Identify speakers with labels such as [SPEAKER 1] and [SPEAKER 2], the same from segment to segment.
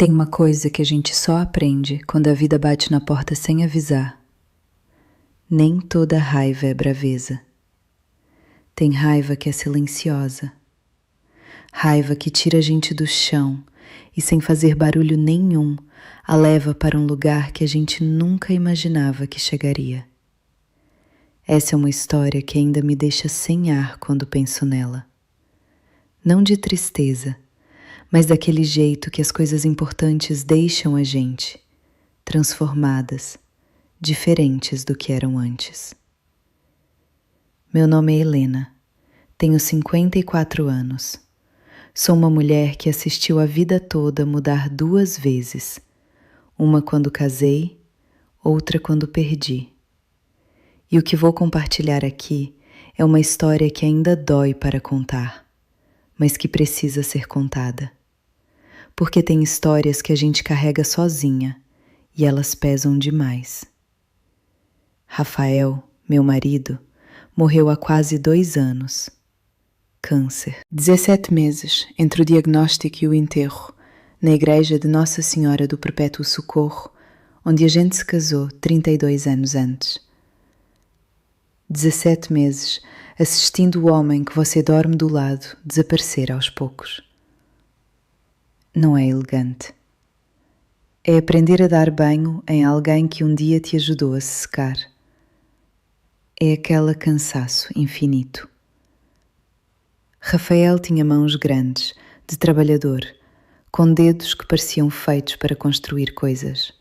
[SPEAKER 1] Tem uma coisa que a gente só aprende quando a vida bate na porta sem avisar. Nem toda raiva é braveza. Tem raiva que é silenciosa. Raiva que tira a gente do chão e, sem fazer barulho nenhum, a leva para um lugar que a gente nunca imaginava que chegaria. Essa é uma história que ainda me deixa sem ar quando penso nela. Não de tristeza, mas daquele jeito que as coisas importantes deixam a gente, transformadas, diferentes do que eram antes. Meu nome é Helena, tenho 54 anos. Sou uma mulher que assistiu a vida toda mudar 2 vezes, uma quando casei, outra quando perdi. E o que vou compartilhar aqui é uma história que ainda dói para contar, mas que precisa ser contada. Porque tem histórias que a gente carrega sozinha e elas pesam demais. Rafael, meu marido, morreu há quase 2 anos. Câncer. 17 meses entre o diagnóstico e o enterro, na igreja de Nossa Senhora do Perpétuo Socorro, onde a gente se casou 32 anos antes. 17 meses assistindo o homem que você dorme do lado desaparecer aos poucos. Não é elegante. É aprender a dar banho em alguém que um dia te ajudou a se secar. É aquele cansaço infinito. Rafael tinha mãos grandes, de trabalhador, com dedos que pareciam feitos para construir coisas.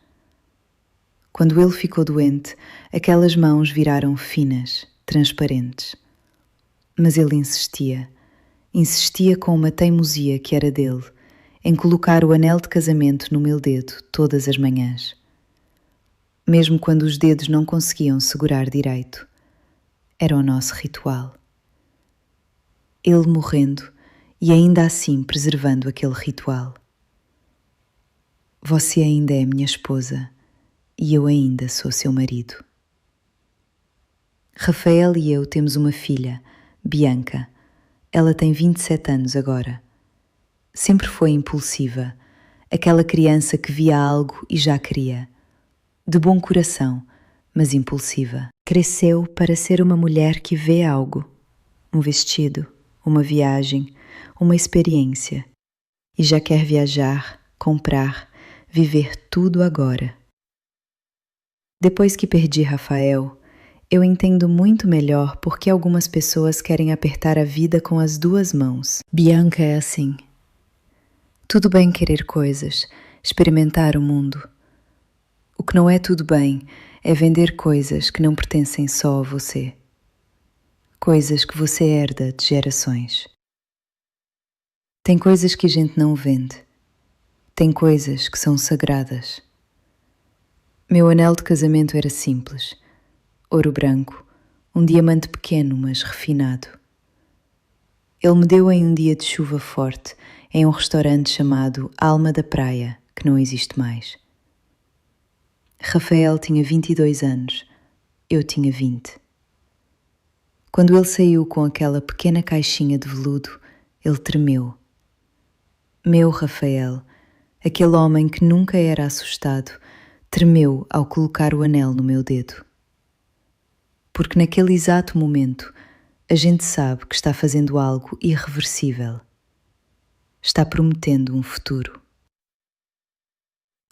[SPEAKER 1] Quando ele ficou doente, aquelas mãos viraram finas, transparentes. Mas ele insistia com uma teimosia que era dele, em colocar o anel de casamento no meu dedo todas as manhãs. Mesmo quando os dedos não conseguiam segurar direito. Era o nosso ritual. Ele morrendo e ainda assim preservando aquele ritual. Você ainda é minha esposa e eu ainda sou seu marido. Rafael e eu temos uma filha, Bianca. Ela tem 27 anos agora. Sempre foi impulsiva, aquela criança que via algo e já queria. De bom coração, mas impulsiva. Cresceu para ser uma mulher que vê algo, um vestido, uma viagem, uma experiência, e já quer viajar, comprar, viver tudo agora. Depois que perdi Rafael, eu entendo muito melhor por que algumas pessoas querem apertar a vida com as 2 mãos. Bianca é assim. Tudo bem querer coisas, experimentar o mundo. O que não é tudo bem é vender coisas que não pertencem só a você. Coisas que você herda de gerações. Tem coisas que a gente não vende. Tem coisas que são sagradas. Meu anel de casamento era simples. Ouro branco, um diamante pequeno, mas refinado. Ele me deu em um dia de chuva forte, em um restaurante chamado Alma da Praia, que não existe mais. Rafael tinha 22 anos, eu tinha 20. Quando ele saiu com aquela pequena caixinha de veludo, ele tremeu. Meu Rafael, aquele homem que nunca era assustado, tremeu ao colocar o anel no meu dedo. Porque naquele exato momento, a gente sabe que está fazendo algo irreversível. Está prometendo um futuro.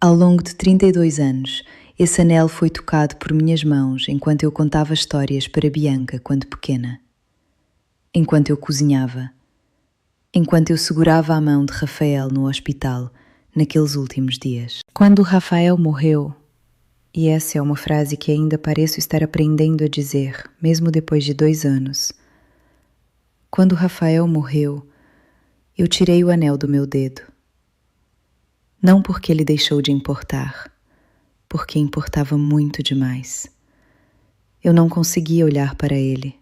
[SPEAKER 1] Ao longo de 32 anos, esse anel foi tocado por minhas mãos enquanto eu contava histórias para Bianca quando pequena. Enquanto eu cozinhava. Enquanto eu segurava a mão de Rafael no hospital, naqueles últimos dias. Quando Rafael morreu, e essa é uma frase que ainda pareço estar aprendendo a dizer, mesmo depois de 2 anos. Quando Rafael morreu, eu tirei o anel do meu dedo. Não porque ele deixou de importar, porque importava muito demais. Eu não conseguia olhar para ele.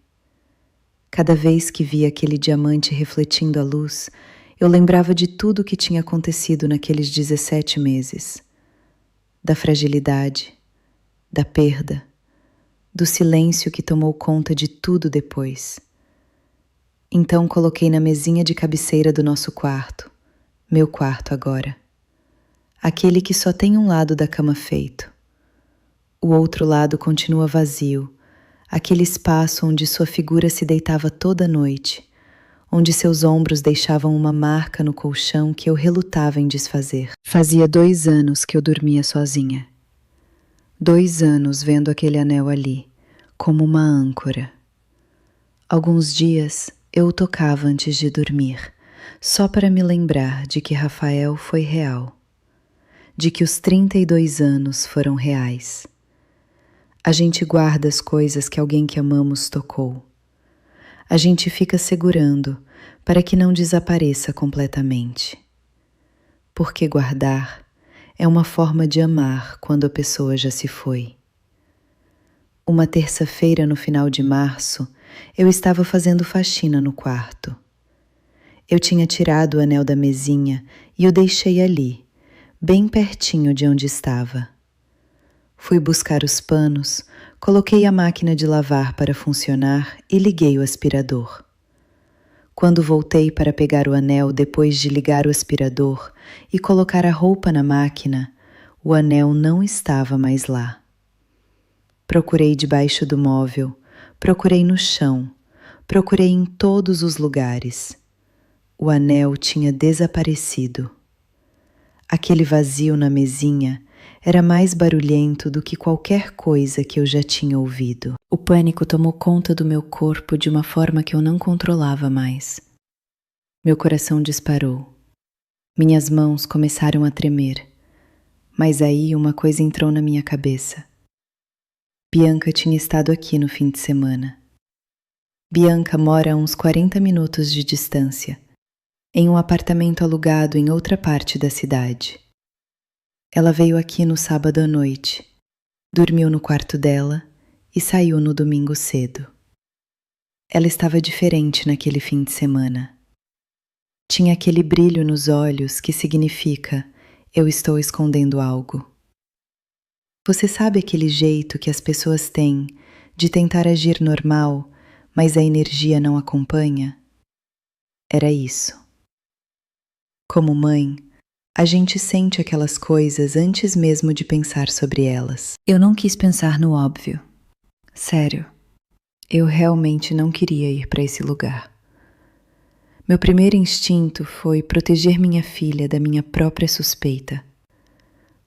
[SPEAKER 1] Cada vez que via aquele diamante refletindo a luz, eu lembrava de tudo o que tinha acontecido naqueles 17 meses. Da fragilidade, da perda, do silêncio que tomou conta de tudo depois. Então coloquei na mesinha de cabeceira do nosso quarto, meu quarto agora. aquele que só tem um lado da cama feito. O outro lado continua vazio, aquele espaço onde sua figura se deitava toda noite, onde seus ombros deixavam uma marca no colchão que eu relutava em desfazer. Fazia 2 anos que eu dormia sozinha. 2 anos vendo aquele anel ali, como uma âncora. Alguns dias eu o tocava antes de dormir, só para me lembrar de que Rafael foi real, de que os 32 anos foram reais. A gente guarda as coisas que alguém que amamos tocou. A gente fica segurando para que não desapareça completamente. Porque guardar é uma forma de amar quando a pessoa já se foi. Uma terça-feira no final de março, eu estava fazendo faxina no quarto. Eu tinha tirado o anel da mesinha e o deixei ali, bem pertinho de onde estava. Fui buscar os panos, coloquei a máquina de lavar para funcionar e liguei o aspirador. Quando voltei para pegar o anel depois de ligar o aspirador e colocar a roupa na máquina, o anel não estava mais lá. Procurei debaixo do móvel, procurei no chão, procurei em todos os lugares. O anel tinha desaparecido. Aquele vazio na mesinha era mais barulhento do que qualquer coisa que eu já tinha ouvido. O pânico tomou conta do meu corpo de uma forma que eu não controlava mais. Meu coração disparou. Minhas mãos começaram a tremer. Mas aí uma coisa entrou na minha cabeça. Bianca tinha estado aqui no fim de semana. Bianca mora a uns 40 minutos de distância, em um apartamento alugado em outra parte da cidade. Ela veio aqui no sábado à noite, dormiu no quarto dela e saiu no domingo cedo. Ela estava diferente naquele fim de semana. Tinha aquele brilho nos olhos que significa: eu estou escondendo algo. Você sabe aquele jeito que as pessoas têm de tentar agir normal, mas a energia não acompanha? Era isso. Como mãe, a gente sente aquelas coisas antes mesmo de pensar sobre elas. Eu não quis pensar no óbvio. Sério, eu realmente não queria ir para esse lugar. Meu primeiro instinto foi proteger minha filha da minha própria suspeita.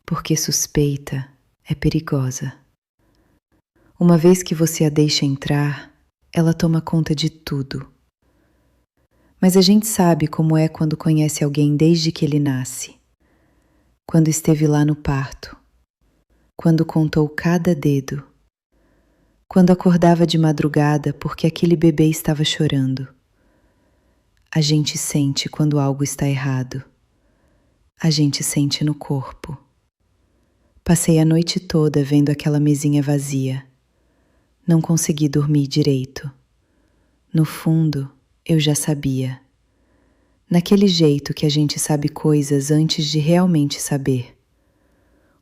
[SPEAKER 1] Porque suspeita é perigosa. Uma vez que você a deixa entrar, ela toma conta de tudo. Mas a gente sabe como é quando conhece alguém desde que ele nasce. Quando esteve lá no parto, quando contou cada dedo, quando acordava de madrugada porque aquele bebê estava chorando. A gente sente quando algo está errado. A gente sente no corpo. Passei a noite toda vendo aquela mesinha vazia. Não consegui dormir direito. No fundo, eu já sabia. Naquele jeito que a gente sabe coisas antes de realmente saber.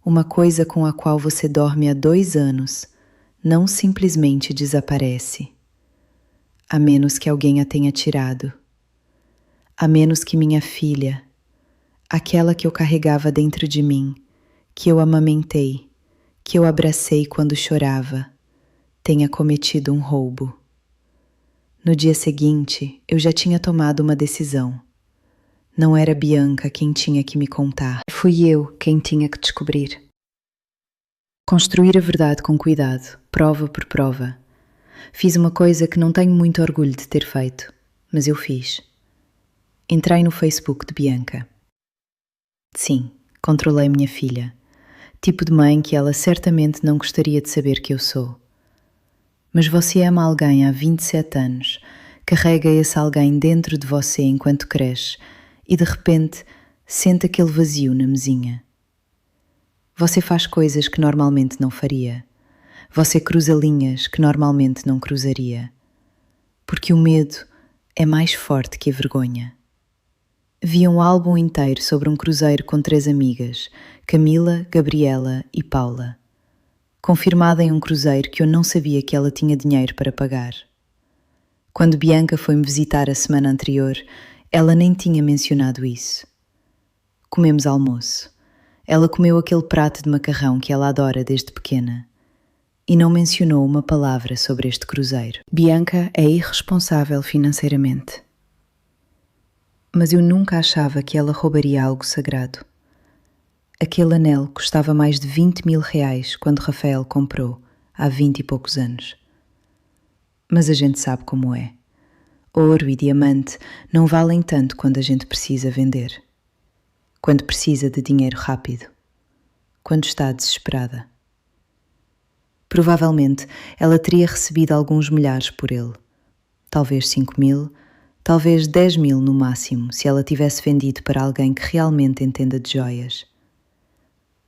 [SPEAKER 1] Uma coisa com a qual você dorme há 2 anos não simplesmente desaparece. A menos que alguém a tenha tirado. A menos que minha filha, aquela que eu carregava dentro de mim, que eu amamentei, que eu abracei quando chorava, tenha cometido um roubo. No dia seguinte, eu já tinha tomado uma decisão. Não era Bianca quem tinha que me contar. Fui eu quem tinha que descobrir. Construir a verdade com cuidado, prova por prova. Fiz uma coisa que não tenho muito orgulho de ter feito, mas eu fiz. Entrei no Facebook de Bianca. Sim, controlei minha filha. Tipo de mãe que ela certamente não gostaria de saber que eu sou. Mas você ama alguém há 27 anos, carrega esse alguém dentro de você enquanto cresce e de repente sente aquele vazio na mesinha. Você faz coisas que normalmente não faria. Você cruza linhas que normalmente não cruzaria. Porque o medo é mais forte que a vergonha. Vi um álbum inteiro sobre um cruzeiro com 3 amigas, Camila, Gabriela e Paula. Confirmada em um cruzeiro que eu não sabia que ela tinha dinheiro para pagar. Quando Bianca foi-me visitar a semana anterior, ela nem tinha mencionado isso. Comemos almoço. Ela comeu aquele prato de macarrão que ela adora desde pequena e não mencionou uma palavra sobre este cruzeiro. Bianca é irresponsável financeiramente. Mas eu nunca achava que ela roubaria algo sagrado. Aquele anel custava mais de 20.000 reais quando Rafael comprou, há 20 e poucos anos. Mas a gente sabe como é. Ouro e diamante não valem tanto quando a gente precisa vender. Quando precisa de dinheiro rápido. Quando está desesperada. Provavelmente ela teria recebido alguns milhares por ele. Talvez 5.000, talvez 10.000 no máximo, se ela tivesse vendido para alguém que realmente entenda de joias.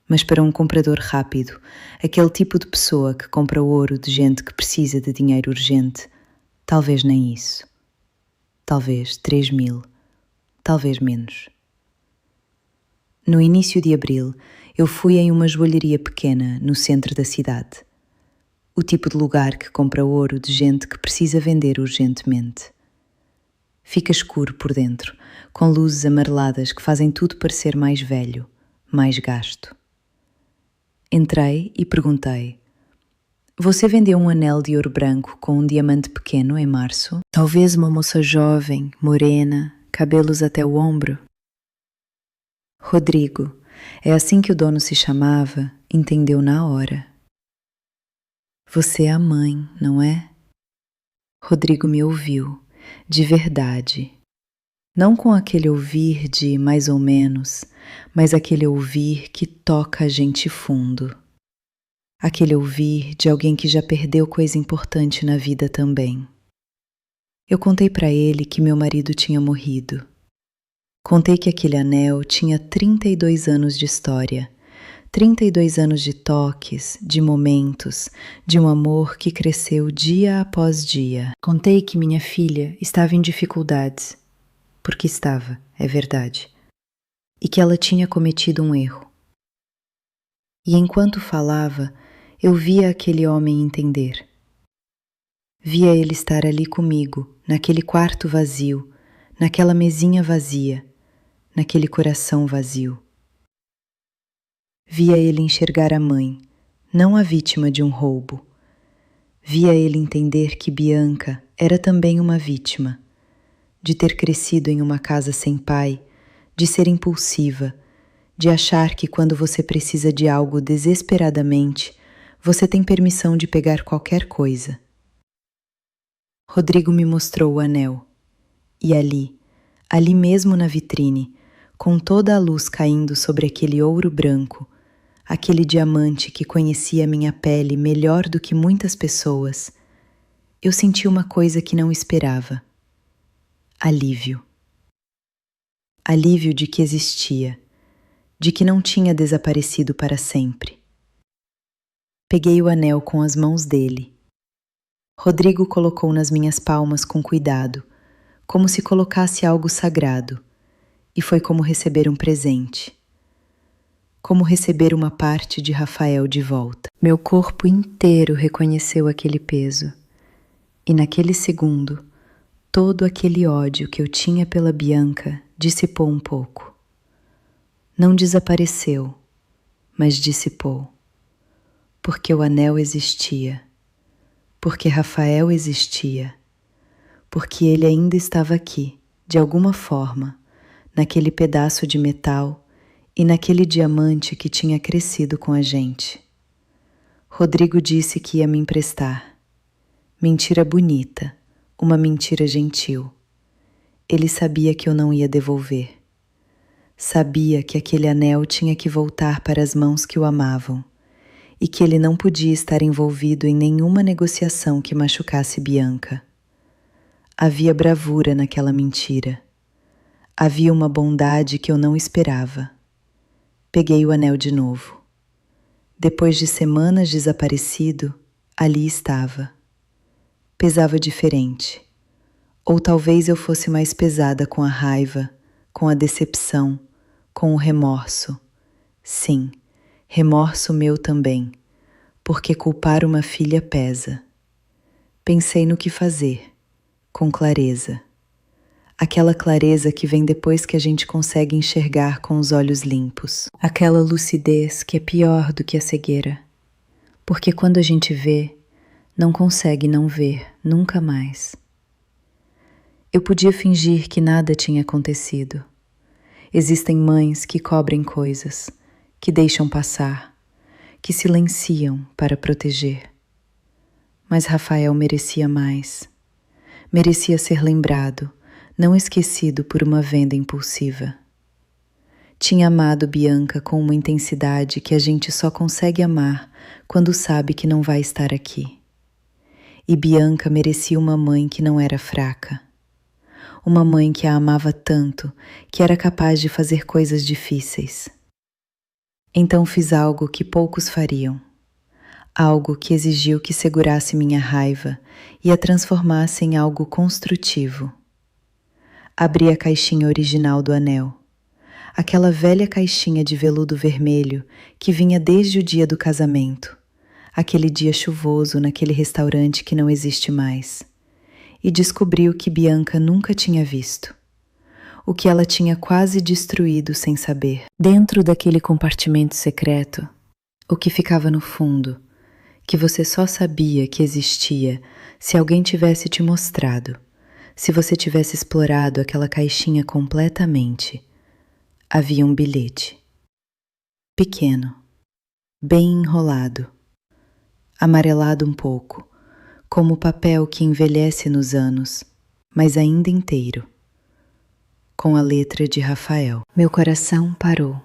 [SPEAKER 1] Mas para um comprador rápido, aquele tipo de pessoa que compra ouro de gente que precisa de dinheiro urgente, talvez nem isso. Talvez 3.000, talvez menos. No início de abril, eu fui em uma joalharia pequena no centro da cidade. O tipo de lugar que compra ouro de gente que precisa vender urgentemente. Fica escuro por dentro, com luzes amareladas que fazem tudo parecer mais velho, mais gasto. Entrei e perguntei: "Você vendeu um anel de ouro branco com um diamante pequeno em março? Talvez uma moça jovem, morena, cabelos até o ombro?" Rodrigo, é assim que o dono se chamava, entendeu na hora. "Você é a mãe, não é?" Rodrigo me ouviu, de verdade. Não com aquele ouvir de mais ou menos, mas aquele ouvir que toca a gente fundo. Aquele ouvir de alguém que já perdeu coisa importante na vida também. Eu contei para ele que meu marido tinha morrido. Contei que aquele anel tinha 32 anos de história. 32 anos de toques, de momentos, de um amor que cresceu dia após dia. Contei que minha filha estava em dificuldades, porque estava, é verdade, e que ela tinha cometido um erro. E enquanto falava, eu via aquele homem entender. Via ele estar ali comigo, naquele quarto vazio, naquela mesinha vazia, naquele coração vazio. Via ele enxergar a mãe, não a vítima de um roubo. Via ele entender que Bianca era também uma vítima, de ter crescido em uma casa sem pai, de ser impulsiva, de achar que quando você precisa de algo desesperadamente, você tem permissão de pegar qualquer coisa. Rodrigo me mostrou o anel, e ali mesmo na vitrine, com toda a luz caindo sobre aquele ouro branco, aquele diamante que conhecia minha pele melhor do que muitas pessoas, eu senti uma coisa que não esperava. Alívio. Alívio de que existia, de que não tinha desaparecido para sempre. Peguei o anel com as mãos dele. Rodrigo colocou nas minhas palmas com cuidado, como se colocasse algo sagrado, e foi como receber um presente. Como receber uma parte de Rafael de volta. Meu corpo inteiro reconheceu aquele peso, e naquele segundo, todo aquele ódio que eu tinha pela Bianca dissipou um pouco. Não desapareceu, mas dissipou, porque o anel existia, porque Rafael existia, porque ele ainda estava aqui, de alguma forma, naquele pedaço de metal e naquele diamante que tinha crescido com a gente. Rodrigo disse que ia me emprestar. Mentira bonita, uma mentira gentil. Ele sabia que eu não ia devolver. Sabia que aquele anel tinha que voltar para as mãos que o amavam e que ele não podia estar envolvido em nenhuma negociação que machucasse Bianca. Havia bravura naquela mentira. Havia uma bondade que eu não esperava. Peguei o anel de novo. Depois de semanas desaparecido, ali estava. Pesava diferente. Ou talvez eu fosse mais pesada com a raiva, com a decepção, com o remorso. Sim, remorso meu também, porque culpar uma filha pesa. Pensei no que fazer, com clareza. Aquela clareza que vem depois que a gente consegue enxergar com os olhos limpos. Aquela lucidez que é pior do que a cegueira. Porque quando a gente vê, não consegue não ver nunca mais. Eu podia fingir que nada tinha acontecido. Existem mães que cobrem coisas, que deixam passar, que silenciam para proteger. Mas Rafael merecia mais. Merecia ser lembrado, não esquecido por uma venda impulsiva. Tinha amado Bianca com uma intensidade que a gente só consegue amar quando sabe que não vai estar aqui. E Bianca merecia uma mãe que não era fraca. Uma mãe que a amava tanto que era capaz de fazer coisas difíceis. Então fiz algo que poucos fariam. Algo que exigiu que segurasse minha raiva e a transformasse em algo construtivo. Abri a caixinha original do anel. Aquela velha caixinha de veludo vermelho que vinha desde o dia do casamento. Aquele dia chuvoso naquele restaurante que não existe mais. E descobri o que Bianca nunca tinha visto. O que ela tinha quase destruído sem saber. Dentro daquele compartimento secreto, o que ficava no fundo, que você só sabia que existia se alguém tivesse te mostrado, se você tivesse explorado aquela caixinha completamente. Havia um bilhete. Pequeno, bem enrolado, amarelado um pouco, como o papel que envelhece nos anos, mas ainda inteiro, com a letra de Rafael. Meu coração parou.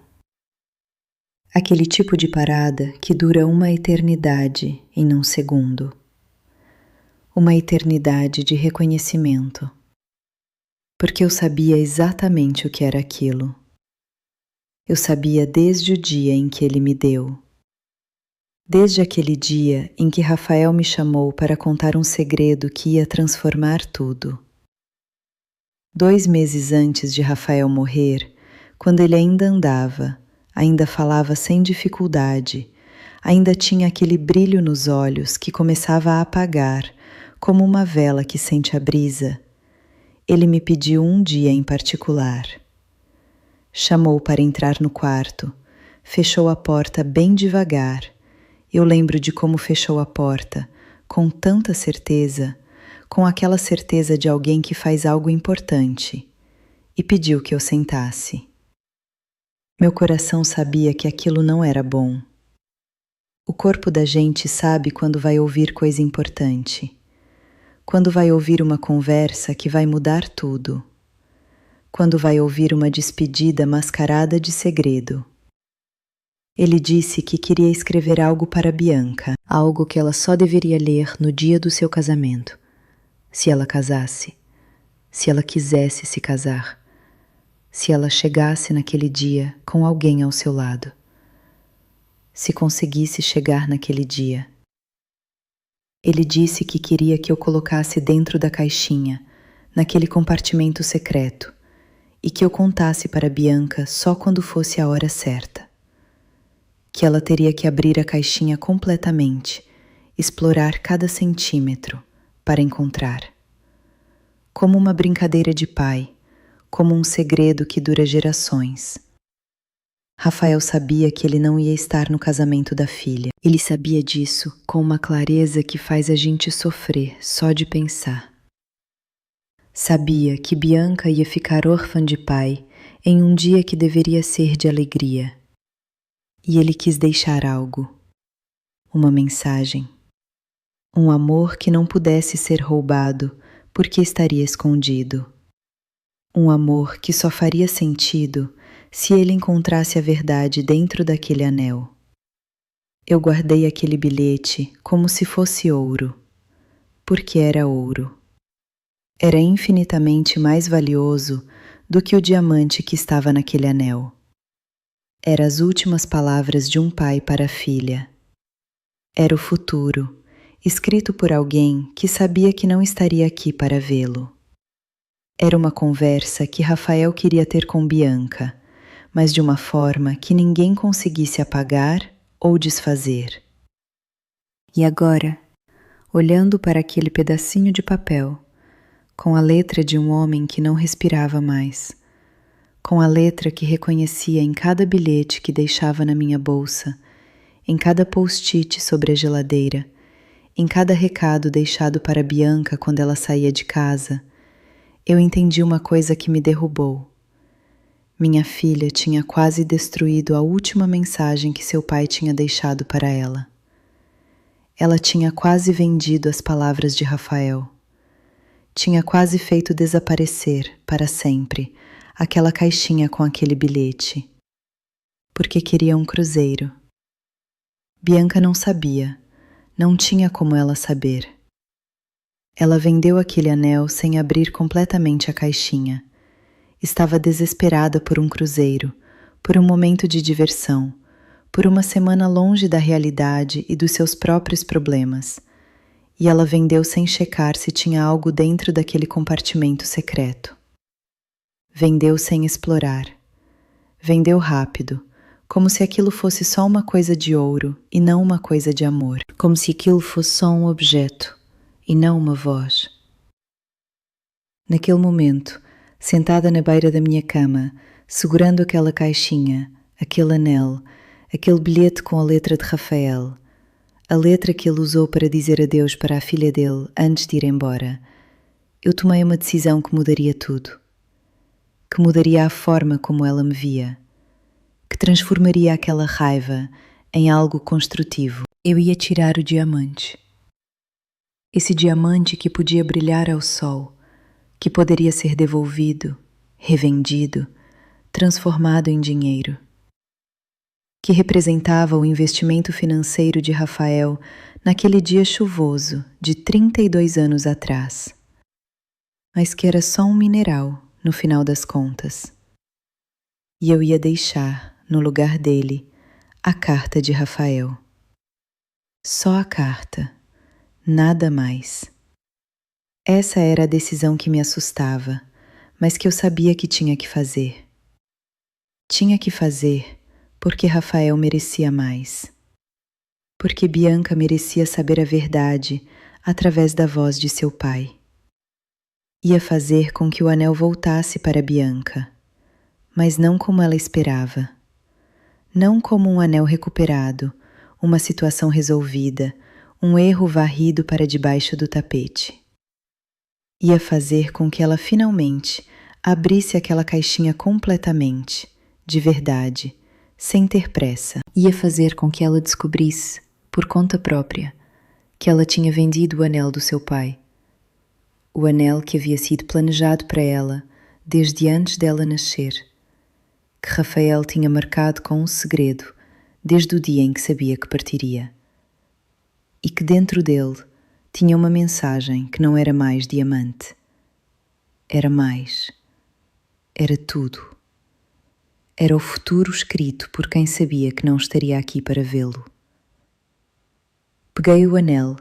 [SPEAKER 1] Aquele tipo de parada que dura uma eternidade em um segundo. Uma eternidade de reconhecimento. Porque eu sabia exatamente o que era aquilo. Eu sabia desde o dia em que ele me deu. Desde aquele dia em que Rafael me chamou para contar um segredo que ia transformar tudo. 2 meses antes de Rafael morrer, quando ele ainda andava, ainda falava sem dificuldade, ainda tinha aquele brilho nos olhos que começava a apagar, como uma vela que sente a brisa, ele me pediu um dia em particular. Chamou para entrar no quarto, fechou a porta bem devagar. Eu lembro de como fechou a porta, com tanta certeza, com aquela certeza de alguém que faz algo importante, e pediu que eu sentasse. Meu coração sabia que aquilo não era bom. O corpo da gente sabe quando vai ouvir coisa importante, quando vai ouvir uma conversa que vai mudar tudo, quando vai ouvir uma despedida mascarada de segredo. Ele disse que queria escrever algo para Bianca, algo que ela só deveria ler no dia do seu casamento, se ela casasse, se ela quisesse se casar, se ela chegasse naquele dia com alguém ao seu lado, se conseguisse chegar naquele dia. Ele disse que queria que eu colocasse dentro da caixinha, naquele compartimento secreto, e que eu contasse para Bianca só quando fosse a hora certa. Que ela teria que abrir a caixinha completamente, explorar cada centímetro para encontrar. Como uma brincadeira de pai, como um segredo que dura gerações. Rafael sabia que ele não ia estar no casamento da filha. Ele sabia disso com uma clareza que faz a gente sofrer só de pensar. Sabia que Bianca ia ficar órfã de pai em um dia que deveria ser de alegria. E ele quis deixar algo, uma mensagem, um amor que não pudesse ser roubado porque estaria escondido. Um amor que só faria sentido se ele encontrasse a verdade dentro daquele anel. Eu guardei aquele bilhete como se fosse ouro, porque era ouro. Era infinitamente mais valioso do que o diamante que estava naquele anel. Era as últimas palavras de um pai para a filha. Era o futuro, escrito por alguém que sabia que não estaria aqui para vê-lo. Era uma conversa que Rafael queria ter com Bianca, mas de uma forma que ninguém conseguisse apagar ou desfazer. E agora, olhando para aquele pedacinho de papel, com a letra de um homem que não respirava mais, com a letra que reconhecia em cada bilhete que deixava na minha bolsa, em cada post-it sobre a geladeira, em cada recado deixado para Bianca quando ela saía de casa. Eu entendi uma coisa que me derrubou. Minha filha tinha quase destruído a última mensagem que seu pai tinha deixado para ela. Ela tinha quase vendido as palavras de Rafael. Tinha quase feito desaparecer, para sempre, aquela caixinha com aquele bilhete. Porque queria um cruzeiro. Bianca não sabia, não tinha como ela saber. Ela vendeu aquele anel sem abrir completamente a caixinha. Estava desesperada por um cruzeiro, por um momento de diversão, por uma semana longe da realidade e dos seus próprios problemas. E ela vendeu sem checar se tinha algo dentro daquele compartimento secreto. Vendeu sem explorar. Vendeu rápido, como se aquilo fosse só uma coisa de ouro e não uma coisa de amor. Como se aquilo fosse só um objeto e não uma voz. Naquele momento, sentada na beira da minha cama, segurando aquela caixinha, aquele anel, aquele bilhete com a letra de Rafael, a letra que ele usou para dizer adeus para a filha dele antes de ir embora, eu tomei uma decisão que mudaria tudo. Que mudaria a forma como ela me via. Que transformaria aquela raiva em algo construtivo. Eu ia tirar o diamante. Esse diamante que podia brilhar ao sol, que poderia ser devolvido, revendido, transformado em dinheiro. Que representava o investimento financeiro de Rafael naquele dia chuvoso de 32 anos atrás. Mas que era só um mineral, no final das contas. E eu ia deixar, no lugar dele, a carta de Rafael. Só a carta, nada mais. Essa era a decisão que me assustava, mas que eu sabia que tinha que fazer. Tinha que fazer porque Rafael merecia mais. Porque Bianca merecia saber a verdade através da voz de seu pai. Ia fazer com que o anel voltasse para Bianca, mas não como ela esperava. Não como um anel recuperado, uma situação resolvida, um erro varrido para debaixo do tapete. Ia fazer com que ela finalmente abrisse aquela caixinha completamente, de verdade, sem ter pressa. Ia fazer com que ela descobrisse, por conta própria, que ela tinha vendido o anel do seu pai. O anel que havia sido planejado para ela desde antes dela nascer, que Rafael tinha marcado com um segredo desde o dia em que sabia que partiria. E que dentro dele tinha uma mensagem que não era mais diamante. Era mais. Era tudo. Era o futuro escrito por quem sabia que não estaria aqui para vê-lo. Peguei o anel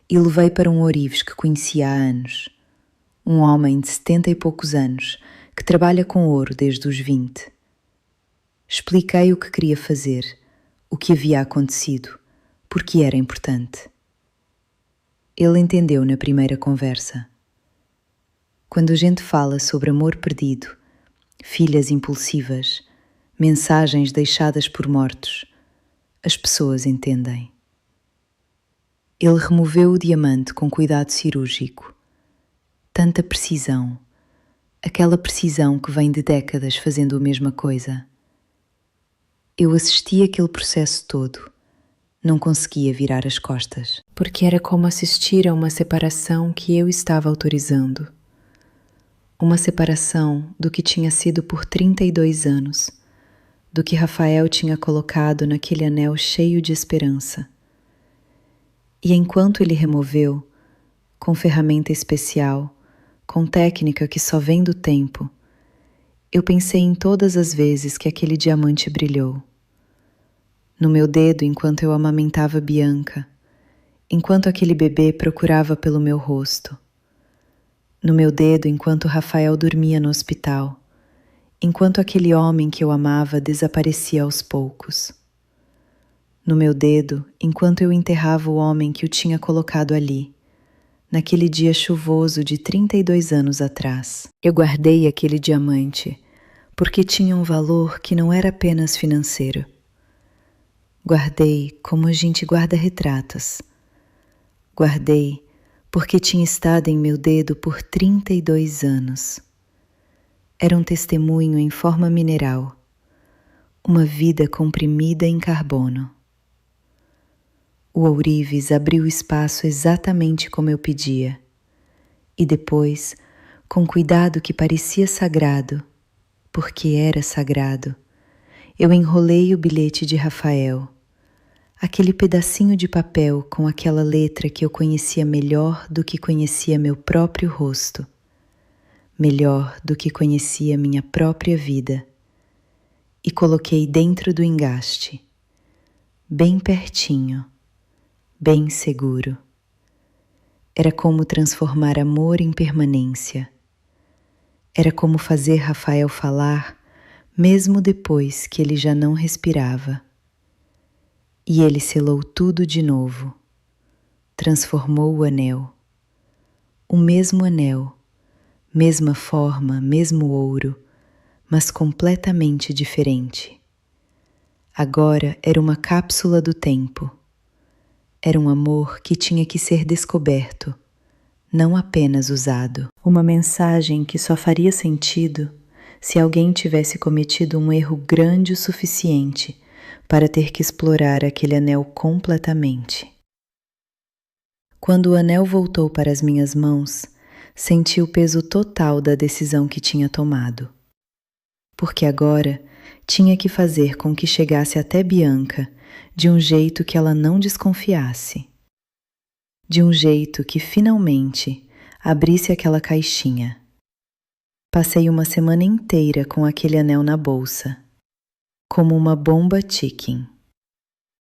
[SPEAKER 1] e levei para um ourives que conhecia há anos. Um homem de 70 e poucos anos que trabalha com ouro desde os 20. Expliquei o que queria fazer, o que havia acontecido, porque era importante. Ele entendeu na primeira conversa. Quando a gente fala sobre amor perdido, filhas impulsivas, mensagens deixadas por mortos, as pessoas entendem. Ele removeu o diamante com cuidado cirúrgico. Tanta precisão, aquela precisão que vem de décadas fazendo a mesma coisa. Eu assisti aquele processo todo, não conseguia virar as costas, porque era como assistir a uma separação que eu estava autorizando. Uma separação do que tinha sido por 32 anos, do que Rafael tinha colocado naquele anel cheio de esperança. E enquanto ele removeu, com ferramenta especial, com técnica que só vem do tempo, eu pensei em todas as vezes que aquele diamante brilhou. No meu dedo enquanto eu amamentava Bianca, enquanto aquele bebê procurava pelo meu rosto. No meu dedo enquanto Rafael dormia no hospital, enquanto aquele homem que eu amava desaparecia aos poucos. No meu dedo enquanto eu enterrava o homem que o tinha colocado ali, naquele dia chuvoso de 32 anos atrás. Eu guardei aquele diamante porque tinha um valor que não era apenas financeiro. Guardei como a gente guarda retratos. Guardei porque tinha estado em meu dedo por 32 anos. Era um testemunho em forma mineral, uma vida comprimida em carbono. O ourives abriu o espaço exatamente como eu pedia, e depois, com cuidado que parecia sagrado, porque era sagrado, eu enrolei o bilhete de Rafael, aquele pedacinho de papel com aquela letra que eu conhecia melhor do que conhecia meu próprio rosto, melhor do que conhecia minha própria vida, e coloquei dentro do engaste, bem pertinho, bem seguro. Era como transformar amor em permanência. Era como fazer Rafael falar, mesmo depois que ele já não respirava. E ele selou tudo de novo. Transformou o anel. O mesmo anel, mesma forma, mesmo ouro, mas completamente diferente. Agora era uma cápsula do tempo. Era um amor que tinha que ser descoberto, não apenas usado. Uma mensagem que só faria sentido se alguém tivesse cometido um erro grande o suficiente para ter que explorar aquele anel completamente. Quando o anel voltou para as minhas mãos, senti o peso total da decisão que tinha tomado. Porque agora tinha que fazer com que chegasse até Bianca de um jeito que ela não desconfiasse. De um jeito que finalmente abrisse aquela caixinha. Passei uma semana inteira com aquele anel na bolsa, como uma bomba ticking.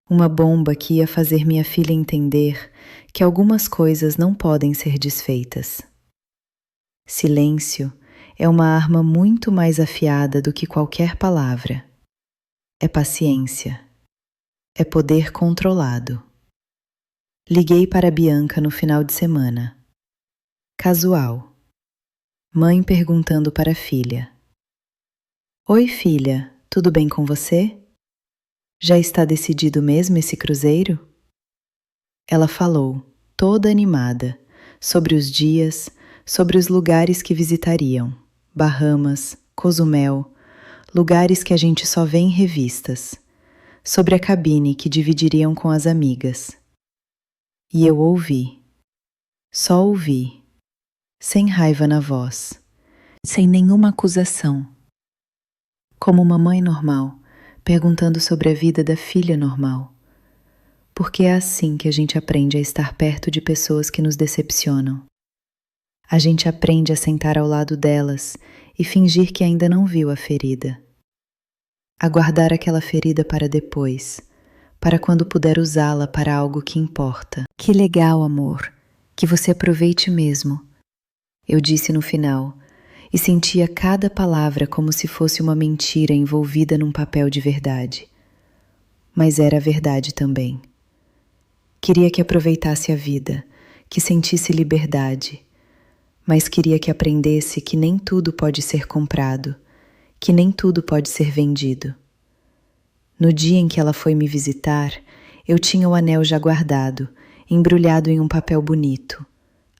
[SPEAKER 1] Uma bomba que ia fazer minha filha entender que algumas coisas não podem ser desfeitas. Silêncio é uma arma muito mais afiada do que qualquer palavra. É paciência. É poder controlado. Liguei para Bianca no final de semana. Casual. Mãe perguntando para a filha. Oi, filha, tudo bem com você? Já está decidido mesmo esse cruzeiro? Ela falou, toda animada, sobre os dias, sobre os lugares que visitariam. Bahamas, Cozumel, lugares que a gente só vê em revistas. Sobre a cabine que dividiriam com as amigas. E eu ouvi. Só ouvi. Sem raiva na voz. Sem nenhuma acusação. Como uma mãe normal, perguntando sobre a vida da filha normal. Porque é assim que a gente aprende a estar perto de pessoas que nos decepcionam. A gente aprende a sentar ao lado delas e fingir que ainda não viu a ferida. A guardar aquela ferida para depois, para quando puder usá-la para algo que importa. Que legal, amor, que você aproveite mesmo. Eu disse no final, e sentia cada palavra como se fosse uma mentira envolvida num papel de verdade. Mas era a verdade também. Queria que aproveitasse a vida, que sentisse liberdade, mas queria que aprendesse que nem tudo pode ser comprado, que nem tudo pode ser vendido. No dia em que ela foi me visitar, eu tinha o anel já guardado, embrulhado em um papel bonito,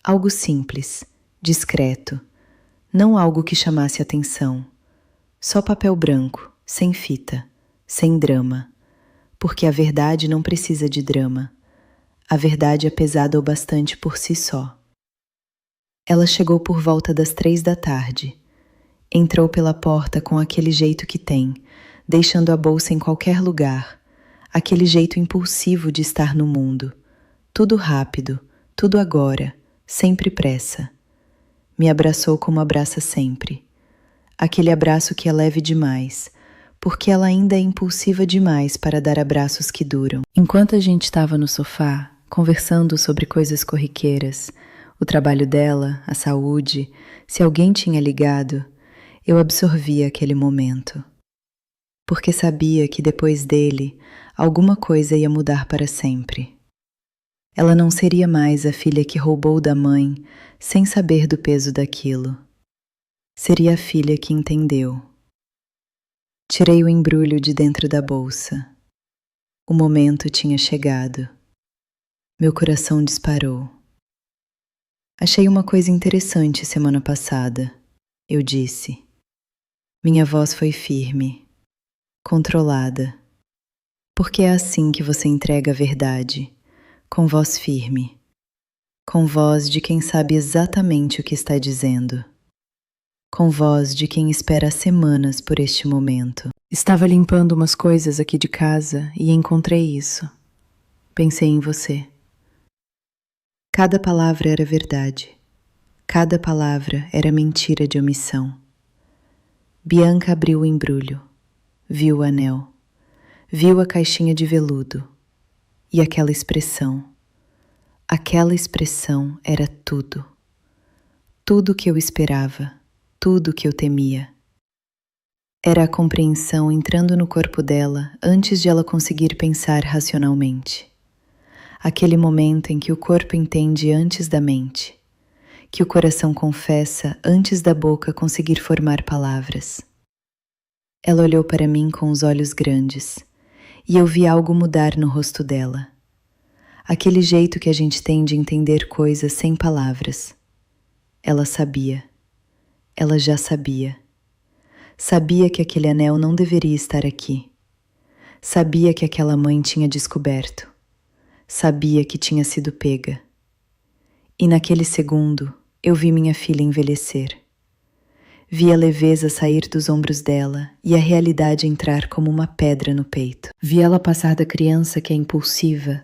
[SPEAKER 1] algo simples, discreto, não algo que chamasse atenção, só papel branco, sem fita, sem drama, porque a verdade não precisa de drama. A verdade é pesada o bastante por si só. Ela chegou por volta das 3 da tarde. Entrou pela porta com aquele jeito que tem, deixando a bolsa em qualquer lugar, aquele jeito impulsivo de estar no mundo. Tudo rápido, tudo agora, sempre pressa. Me abraçou como abraça sempre. Aquele abraço que é leve demais, porque ela ainda é impulsiva demais para dar abraços que duram. Enquanto a gente estava no sofá, conversando sobre coisas corriqueiras, o trabalho dela, a saúde, se alguém tinha ligado, eu absorvia aquele momento. Porque sabia que depois dele, alguma coisa ia mudar para sempre. Ela não seria mais a filha que roubou da mãe sem saber do peso daquilo. Seria a filha que entendeu. Tirei o embrulho de dentro da bolsa. O momento tinha chegado. Meu coração disparou. Achei uma coisa interessante semana passada, eu disse. Minha voz foi firme, controlada. Porque é assim que você entrega a verdade, com voz firme, com voz de quem sabe exatamente o que está dizendo, com voz de quem espera há semanas por este momento. Estava limpando umas coisas aqui de casa e encontrei isso. Pensei em você. Cada palavra era verdade. Cada palavra era mentira de omissão. Bianca abriu o embrulho, viu o anel, viu a caixinha de veludo e aquela expressão. Aquela expressão era tudo. Tudo que eu esperava, tudo que eu temia. Era a compreensão entrando no corpo dela antes de ela conseguir pensar racionalmente. Aquele momento em que o corpo entende antes da mente, que o coração confessa antes da boca conseguir formar palavras. Ela olhou para mim com os olhos grandes e eu vi algo mudar no rosto dela. Aquele jeito que a gente tem de entender coisas sem palavras. Ela sabia. Ela já sabia. Sabia que aquele anel não deveria estar aqui. Sabia que aquela mãe tinha descoberto. Sabia que tinha sido pega. E naquele segundo, eu vi minha filha envelhecer. Vi a leveza sair dos ombros dela e a realidade entrar como uma pedra no peito. Vi ela passar da criança que é impulsiva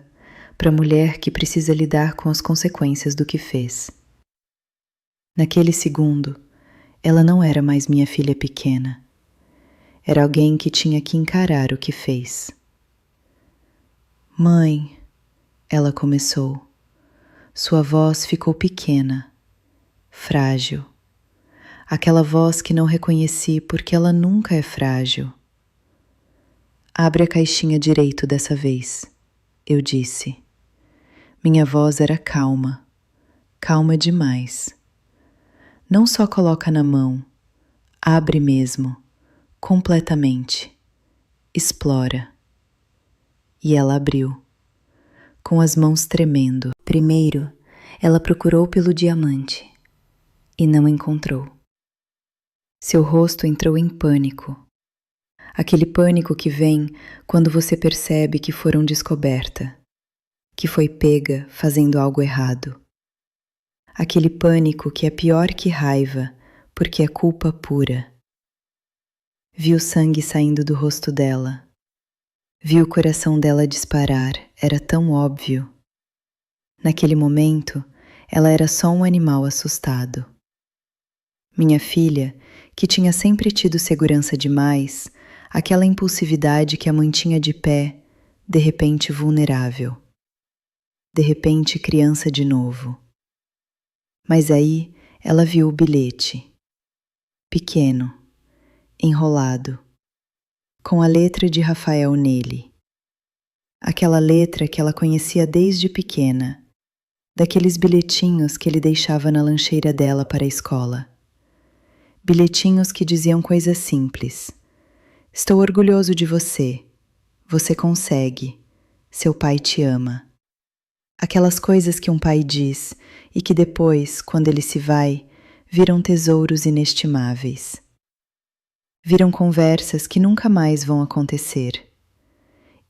[SPEAKER 1] para a mulher que precisa lidar com as consequências do que fez. Naquele segundo, ela não era mais minha filha pequena. Era alguém que tinha que encarar o que fez. Mãe, ela começou. Sua voz ficou pequena, frágil. Aquela voz que não reconheci porque ela nunca é frágil. Abre a caixinha direito dessa vez, eu disse. Minha voz era calma, calma demais. Não só coloca na mão, abre mesmo, completamente, explora. E ela abriu, com as mãos tremendo. Primeiro, ela procurou pelo diamante e não encontrou. Seu rosto entrou em pânico. Aquele pânico que vem quando você percebe que foram descoberta, que foi pega fazendo algo errado. Aquele pânico que é pior que raiva, porque é culpa pura. Vi o sangue saindo do rosto dela. Vi o coração dela disparar, era tão óbvio. Naquele momento, ela era só um animal assustado. Minha filha, que tinha sempre tido segurança demais, aquela impulsividade que a mantinha de pé, de repente vulnerável. De repente criança de novo. Mas aí ela viu o bilhete. Pequeno, enrolado, com a letra de Rafael nele. Aquela letra que ela conhecia desde pequena, daqueles bilhetinhos que ele deixava na lancheira dela para a escola. Bilhetinhos que diziam coisas simples. Estou orgulhoso de você. Você consegue. Seu pai te ama. Aquelas coisas que um pai diz e que depois, quando ele se vai, viram tesouros inestimáveis. Viram conversas que nunca mais vão acontecer.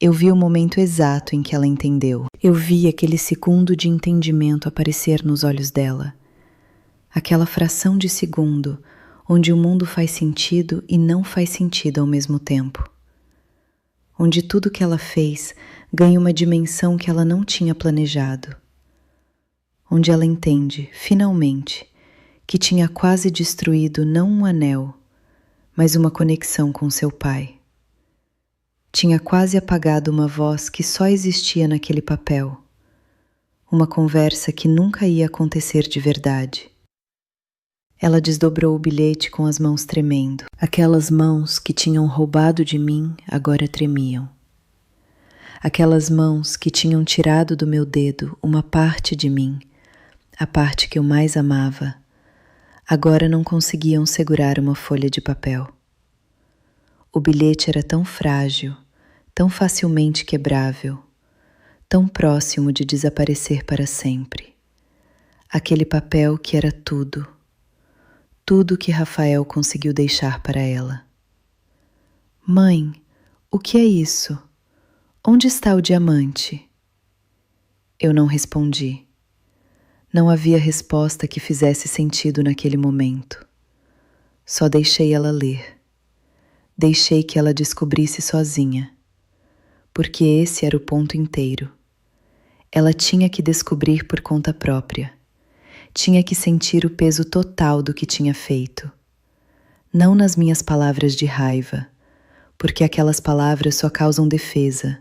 [SPEAKER 1] Eu vi o momento exato em que ela entendeu. Eu vi aquele segundo de entendimento aparecer nos olhos dela. Aquela fração de segundo onde o mundo faz sentido e não faz sentido ao mesmo tempo. Onde tudo que ela fez ganha uma dimensão que ela não tinha planejado. Onde ela entende, finalmente, que tinha quase destruído não um anel, mas uma conexão com seu pai. Tinha quase apagado uma voz que só existia naquele papel. Uma conversa que nunca ia acontecer de verdade. Ela desdobrou o bilhete com as mãos tremendo. Aquelas mãos que tinham roubado de mim agora tremiam. aquelas mãos que tinham tirado do meu dedo uma parte de mim, a parte que eu mais amava, agora não conseguiam segurar uma folha de papel. O bilhete era tão frágil, tão facilmente quebrável, tão próximo de desaparecer para sempre. Aquele papel que era tudo, tudo que Rafael conseguiu deixar para ela. Mãe, o que é isso? Onde está o diamante? Eu não respondi. Não havia resposta que fizesse sentido naquele momento. Só deixei ela ler. Deixei que ela descobrisse sozinha. Porque esse era o ponto inteiro. Ela tinha que descobrir por conta própria. Tinha que sentir o peso total do que tinha feito. Não nas minhas palavras de raiva, porque aquelas palavras só causam defesa,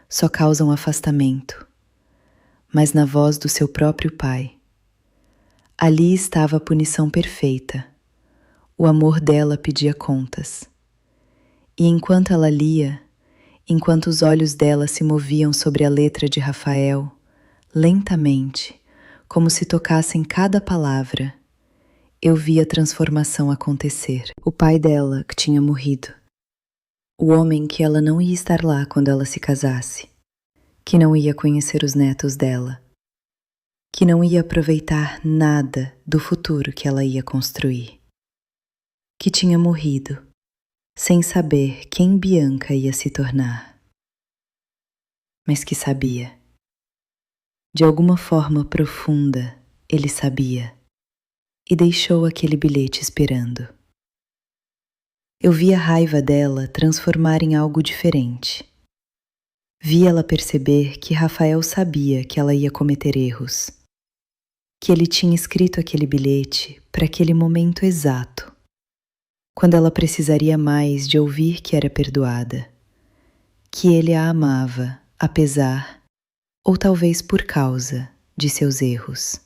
[SPEAKER 1] só causam afastamento, mas na voz do seu próprio pai. Ali estava a punição perfeita. O amor dela pedia contas. E enquanto ela lia, enquanto os olhos dela se moviam sobre a letra de Rafael, lentamente, como se tocassem cada palavra, eu vi a transformação acontecer. O pai dela, que tinha morrido. O homem que ela não ia estar lá quando ela se casasse. Que não ia conhecer os netos dela. Que não ia aproveitar nada do futuro que ela ia construir. Que tinha morrido, sem saber quem Bianca ia se tornar. Mas que sabia. De alguma forma profunda, ele sabia, e deixou aquele bilhete esperando. Eu vi a raiva dela transformar em algo diferente. Vi ela perceber que Rafael sabia que ela ia cometer erros, que ele tinha escrito aquele bilhete para aquele momento exato, quando ela precisaria mais de ouvir que era perdoada, que ele a amava, apesar, ou talvez por causa, de seus erros.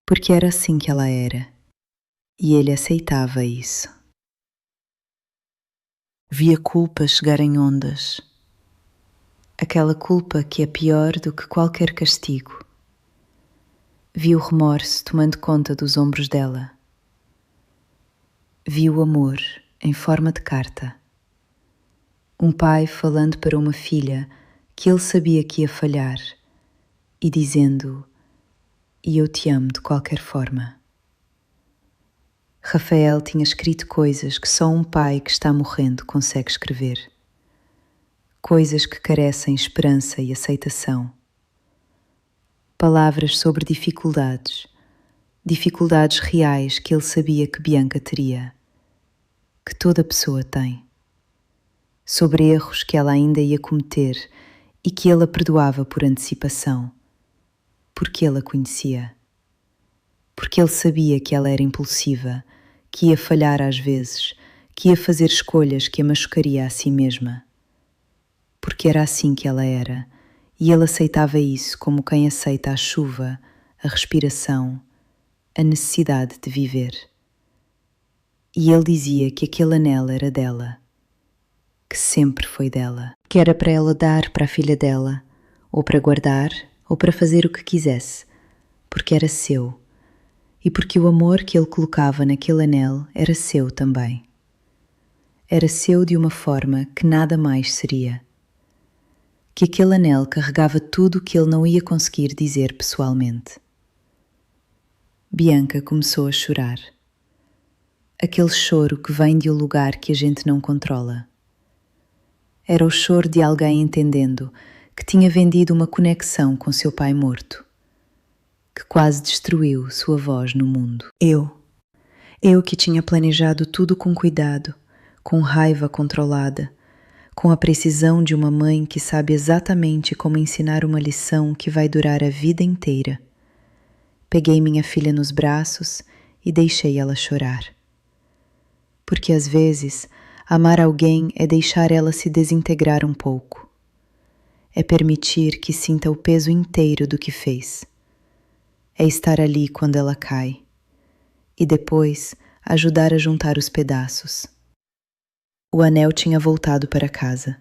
[SPEAKER 1] Porque era assim que ela era, e ele aceitava isso. Vi a culpa chegar em ondas, aquela culpa que é pior do que qualquer castigo. Vi o remorso tomando conta dos ombros dela. Vi o amor em forma de carta. Um pai falando para uma filha que ele sabia que ia falhar e dizendo: "E eu te amo de qualquer forma." Rafael tinha escrito coisas que só um pai que está morrendo consegue escrever. Coisas que carecem esperança e aceitação. Palavras sobre dificuldades, dificuldades reais que ele sabia que Bianca teria, que toda pessoa tem. Sobre erros que ela ainda ia cometer e que ele a perdoava por antecipação, porque ele a conhecia. Porque ele sabia que ela era impulsiva, que ia falhar às vezes, que ia fazer escolhas que a machucaria a si mesma. Porque era assim que ela era, e ele aceitava isso como quem aceita a chuva, a respiração, a necessidade de viver. E ele dizia que aquele anel era dela, que sempre foi dela, que era para ela dar para a filha dela, ou para guardar, ou para fazer o que quisesse, porque era seu, e porque o amor que ele colocava naquele anel era seu também. Era seu de uma forma que nada mais seria. Que aquele anel carregava tudo o que ele não ia conseguir dizer pessoalmente. Bianca começou a chorar. Aquele choro que vem de um lugar que a gente não controla. Era o choro de alguém entendendo que tinha vendido uma conexão com seu pai morto, que quase destruiu sua voz no mundo. Eu que tinha planejado tudo com cuidado, com raiva controlada, com a precisão de uma mãe que sabe exatamente como ensinar uma lição que vai durar a vida inteira. Peguei minha filha nos braços e deixei ela chorar. Porque às vezes, amar alguém é deixar ela se desintegrar um pouco. É permitir que sinta o peso inteiro do que fez. É estar ali quando ela cai. E depois, ajudar a juntar os pedaços. O anel tinha voltado para casa.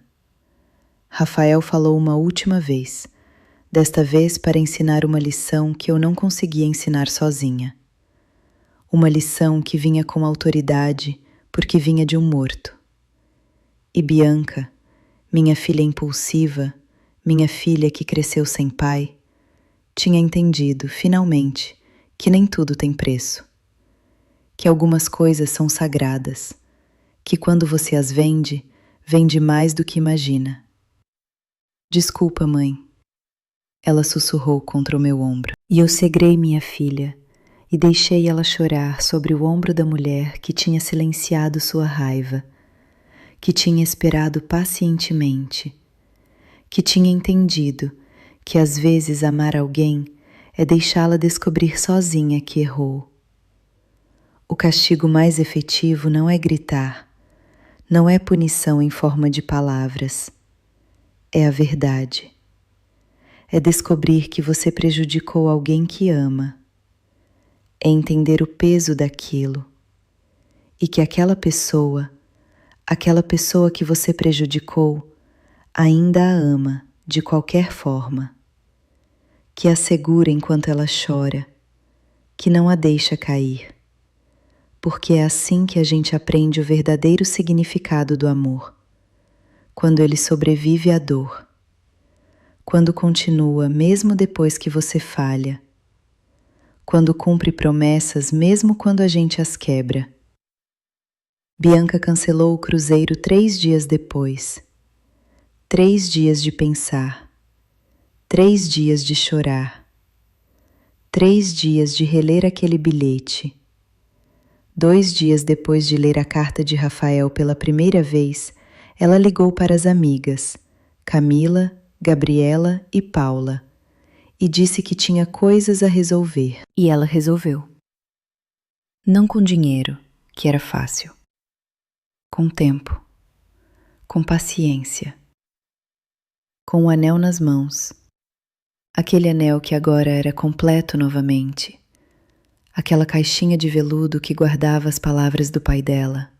[SPEAKER 1] Rafael falou uma última vez, desta vez para ensinar uma lição que eu não conseguia ensinar sozinha. Uma lição que vinha com autoridade, porque vinha de um morto. E Bianca, minha filha impulsiva, minha filha que cresceu sem pai, tinha entendido, finalmente, que nem tudo tem preço. Que algumas coisas são sagradas, que quando você as vende, vende mais do que imagina. Desculpa, mãe. Ela sussurrou contra o meu ombro. E eu segrei minha filha e deixei ela chorar sobre o ombro da mulher que tinha silenciado sua raiva, que tinha esperado pacientemente, que tinha entendido que às vezes amar alguém é deixá-la descobrir sozinha que errou. O castigo mais efetivo não é gritar, não é punição em forma de palavras, é a verdade. É descobrir que você prejudicou alguém que ama, é entender o peso daquilo e que aquela pessoa que você prejudicou, ainda a ama de qualquer forma, que a segura enquanto ela chora, que não a deixa cair, porque é assim que a gente aprende o verdadeiro significado do amor, quando ele sobrevive à dor, quando continua mesmo depois que você falha, quando cumpre promessas mesmo quando a gente as quebra. Bianca cancelou o cruzeiro 3 dias depois. 3 dias de pensar, 3 dias de chorar, 3 dias de reler aquele bilhete. 2 dias depois de ler a carta de Rafael pela primeira vez, ela ligou para as amigas, Camila, Gabriela e Paula, e disse que tinha coisas a resolver. E ela resolveu. Não com dinheiro, que era fácil. Com tempo, com paciência, com o anel nas mãos, aquele anel que agora era completo novamente, aquela caixinha de veludo que guardava as palavras do pai dela,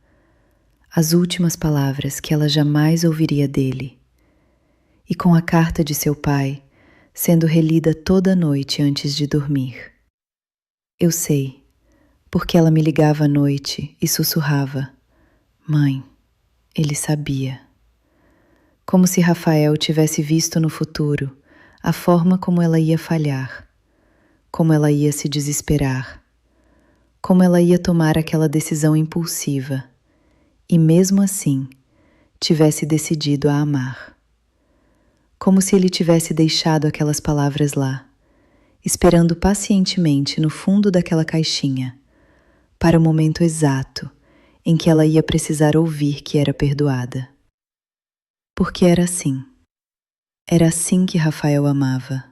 [SPEAKER 1] as últimas palavras que ela jamais ouviria dele, e com a carta de seu pai sendo relida toda noite antes de dormir. Eu sei, porque ela me ligava à noite e sussurrava: "Mãe, ele sabia." Como se Rafael tivesse visto no futuro a forma como ela ia falhar, como ela ia se desesperar, como ela ia tomar aquela decisão impulsiva e, mesmo assim, tivesse decidido a amar. Como se ele tivesse deixado aquelas palavras lá, esperando pacientemente no fundo daquela caixinha, para o momento exato em que ela ia precisar ouvir que era perdoada. Porque era assim. Era assim que Rafael amava,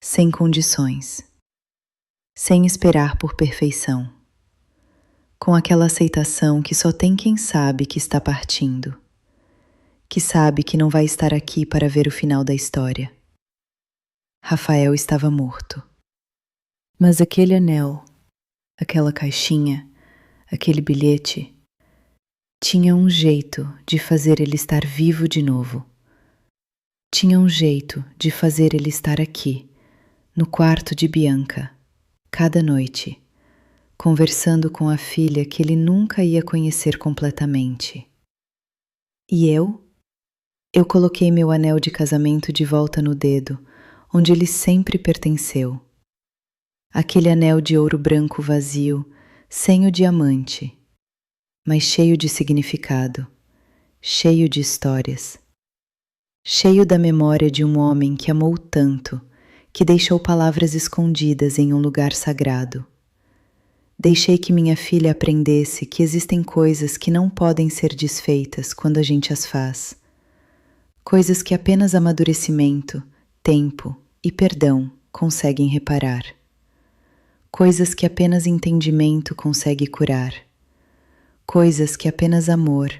[SPEAKER 1] sem condições, sem esperar por perfeição, com aquela aceitação que só tem quem sabe que está partindo, que sabe que não vai estar aqui para ver o final da história. Rafael estava morto. Mas aquele anel, aquela caixinha, aquele bilhete, tinha um jeito de fazer ele estar vivo de novo. Tinha um jeito de fazer ele estar aqui, no quarto de Bianca, cada noite, conversando com a filha que ele nunca ia conhecer completamente. E eu? Eu coloquei meu anel de casamento de volta no dedo, onde ele sempre pertenceu. Aquele anel de ouro branco vazio, sem o diamante, mas cheio de significado, cheio de histórias. Cheio da memória de um homem que amou tanto, que deixou palavras escondidas em um lugar sagrado. Deixei que minha filha aprendesse que existem coisas que não podem ser desfeitas quando a gente as faz. Coisas que apenas amadurecimento, tempo e perdão conseguem reparar. Coisas que apenas entendimento consegue curar. Coisas que apenas amor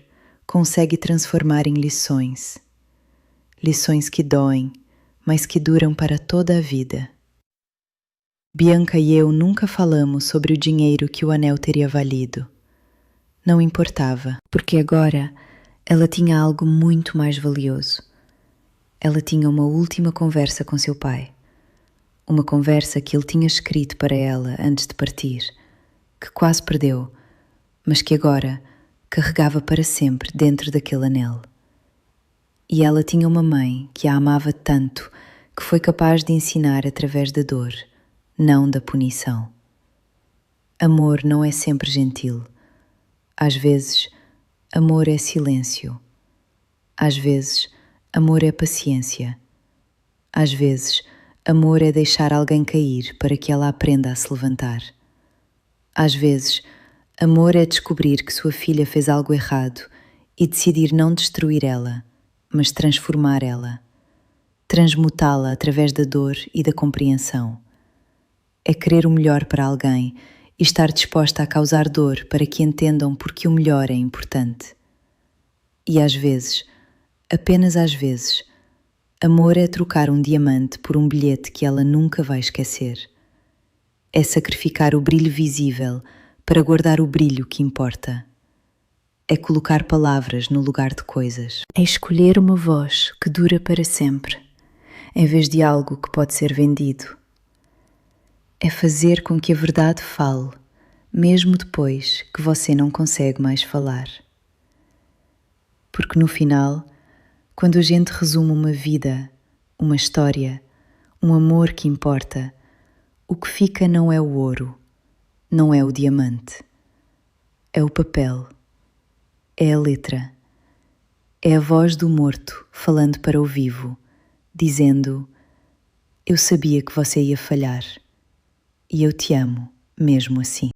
[SPEAKER 1] consegue transformar em lições. Lições que doem, mas que duram para toda a vida. Bianca e eu nunca falamos sobre o dinheiro que o anel teria valido. Não importava, porque agora ela tinha algo muito mais valioso. ela tinha uma última conversa com seu pai. Uma conversa que ele tinha escrito para ela antes de partir, que quase perdeu, mas que agora carregava para sempre dentro daquele anel. E ela tinha uma mãe que a amava tanto que foi capaz de ensinar através da dor, não da punição. Amor não é sempre gentil. Às vezes, amor é silêncio. Às vezes, amor é paciência. Às vezes, amor é deixar alguém cair para que ela aprenda a se levantar. Às vezes, amor é descobrir que sua filha fez algo errado e decidir não destruir ela, mas transformar ela, transmutá-la através da dor e da compreensão. É querer o melhor para alguém e estar disposta a causar dor para que entendam porque o melhor é importante. E às vezes, apenas às vezes, amor é trocar um diamante por um bilhete que ela nunca vai esquecer. É sacrificar o brilho visível para guardar o brilho que importa. É colocar palavras no lugar de coisas. É escolher uma voz que dura para sempre, em vez de algo que pode ser vendido. É fazer com que a verdade fale, mesmo depois que você não consegue mais falar. Porque no final, quando a gente resume uma vida, uma história, um amor que importa, o que fica não é o ouro, não é o diamante. É o papel, é a letra, é a voz do morto falando para o vivo, dizendo: eu sabia que você ia falhar e eu te amo mesmo assim.